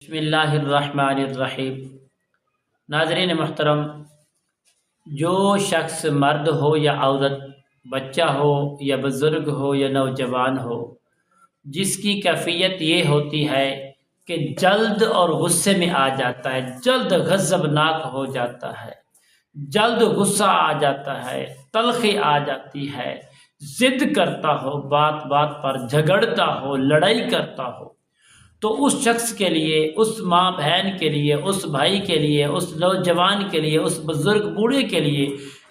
بسم اللہ الرحمن الرحیم۔ ناظرین محترم، جو شخص مرد ہو یا عورت، بچہ ہو یا بزرگ ہو یا نوجوان ہو، جس کی کیفیت یہ ہوتی ہے کہ جلد اور غصے میں آ جاتا ہے، جلد غضبناک ہو جاتا ہے، جلد غصہ آ جاتا ہے، تلخی آ جاتی ہے، ضد کرتا ہو، بات بات پر جھگڑتا ہو، لڑائی کرتا ہو، تو اس شخص کے لیے، اس ماں بہن کے لیے، اس بھائی کے لیے، اس نوجوان کے لیے، اس بزرگ بوڑھے کے لیے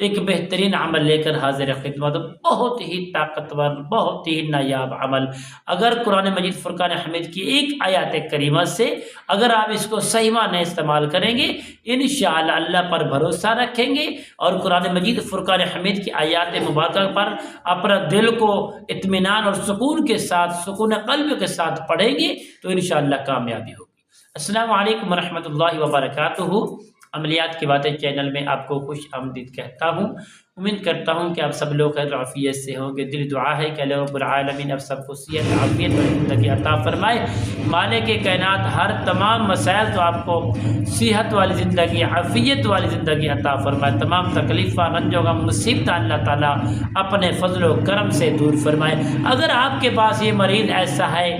ایک بہترین عمل لے کر حاضر خدمت، بہت ہی طاقتور، بہت ہی نایاب عمل۔ اگر قرآن مجید فرقان حمید کی ایک آیات کریمہ سے اگر آپ اس کو صحیح معنی استعمال کریں گے، انشاءاللہ اللہ پر بھروسہ رکھیں گے اور قرآن مجید فرقان حمید کی آیات مبارکہ پر اپنا دل کو اطمینان اور سکون کے ساتھ، سکون قلب کے ساتھ پڑھیں گے تو انشاءاللہ کامیابی ہوگی۔ السلام علیکم ورحمۃ اللہ وبرکاتہ۔ عملیات کی باتیں چینل میں آپ کو خوش آمدید کہتا ہوں۔ امید کرتا ہوں کہ آپ سب لوگ خیر عافیت سے ہوں گے۔ دل دعا ہے کہ اللہ رب العالمین آپ سب کو صحت، عافیت اور زندگی عطا فرمائے۔ مالک کائنات ہر تمام مسائل تو آپ کو صحت والی زندگی، عافیت والی زندگی عطا فرمائے۔ تمام تکلیفہ، رنج و غم، مصیبت اللہ تعالیٰ اپنے فضل و کرم سے دور فرمائے۔ اگر آپ کے پاس یہ مریض ایسا ہے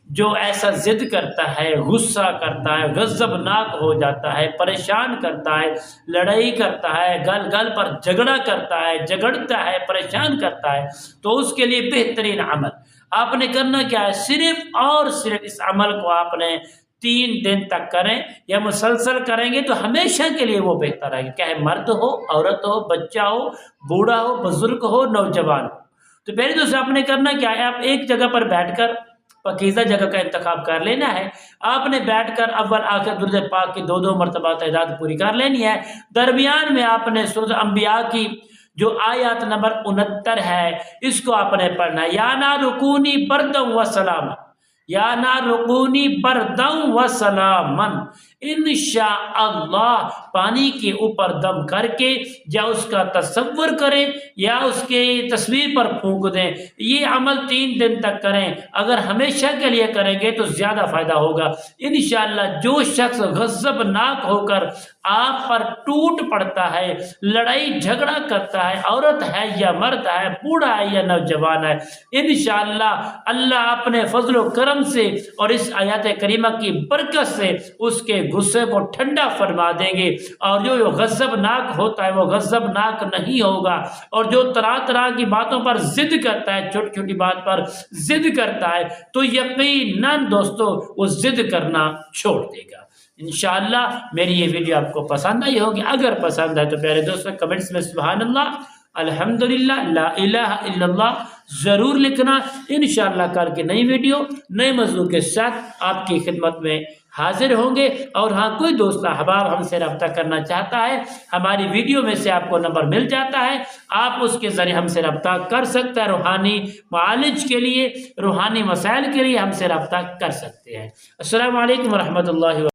جو ایسا ضد کرتا ہے، غصہ کرتا ہے، غضبناک ہو جاتا ہے، پریشان کرتا ہے، لڑائی کرتا ہے، گل گل پر جھگڑا کرتا ہے، جھگڑتا ہے، پریشان کرتا ہے، تو اس کے لیے بہترین عمل آپ نے کرنا کیا ہے؟ صرف اور صرف اس عمل کو آپ نے 3 دن تک کریں یا مسلسل کریں گے تو ہمیشہ کے لیے وہ بہتر ہے، چاہے مرد ہو، عورت ہو، بچہ ہو، بوڑھا ہو، بزرگ ہو، نوجوان ہو۔ تو پہلے تو آپ نے کرنا کیا ہے؟ آپ ایک جگہ پر بیٹھ کر پاکیزہ جگہ کا انتخاب کر لینا ہے۔ آپ نے بیٹھ کر اول آخر درود پاک کی 2 مرتبہ تعداد پوری کر لینی ہے۔ درمیان میں آپ نے سورۃ انبیاء کی جو آیات نمبر 69 ہے، اس کو آپ نے پڑھنا ہے۔ یا نار کونی بردم و سلام، یا نار کونی بردم و سلامن، انشاءاللہ پانی کے اوپر دم کر کے یا اس کا تصور کریں یا اس کے تصویر پر پھونک دیں۔ یہ عمل 3 دن تک کریں۔ اگر ہمیشہ کے لیے کریں گے تو زیادہ فائدہ ہوگا انشاءاللہ۔ جو شخص غضبناک ہو کر آپ پر ٹوٹ پڑتا ہے، لڑائی جھگڑا کرتا ہے، عورت ہے یا مرد ہے، بوڑھا ہے یا نوجوان ہے، انشاءاللہ اللہ اپنے فضل و کرم سے اور اس آیات کریمہ کی برکت سے اس کے غصے کو ٹھنڈا فرما دیں گے، اور جو غضبناک ہوتا ہے وہ غضبناک نہیں ہوگا، اور جو طرح طرح کی باتوں پر ضد کرتا ہے، چھوٹی چھوٹی بات پر ضد کرتا ہے، تو یقیناً دوستو وہ ضد کرنا چھوڑ دے گا۔ انشاءاللہ میری یہ ویڈیو آپ کو پسند آئی ہوگی۔ اگر پسند ہے تو پیارے دوستو کمنٹس میں سبحان اللہ، الحمدللہ، لا الہ الا اللہ ضرور لکھنا۔ انشاءاللہ کل کی نئی ویڈیو نئے موضوع کے ساتھ آپ کی خدمت میں حاضر ہوں گے۔ اور ہاں، کوئی دوست احباب ہم سے رابطہ کرنا چاہتا ہے، ہماری ویڈیو میں سے آپ کو نمبر مل جاتا ہے، آپ اس کے ذریعے ہم سے رابطہ کر سکتے ہیں۔ روحانی معالج کے لیے، روحانی مسائل کے لیے ہم سے رابطہ کر سکتے ہیں۔ السلام علیکم ورحمۃ اللہ وبرکاتہ۔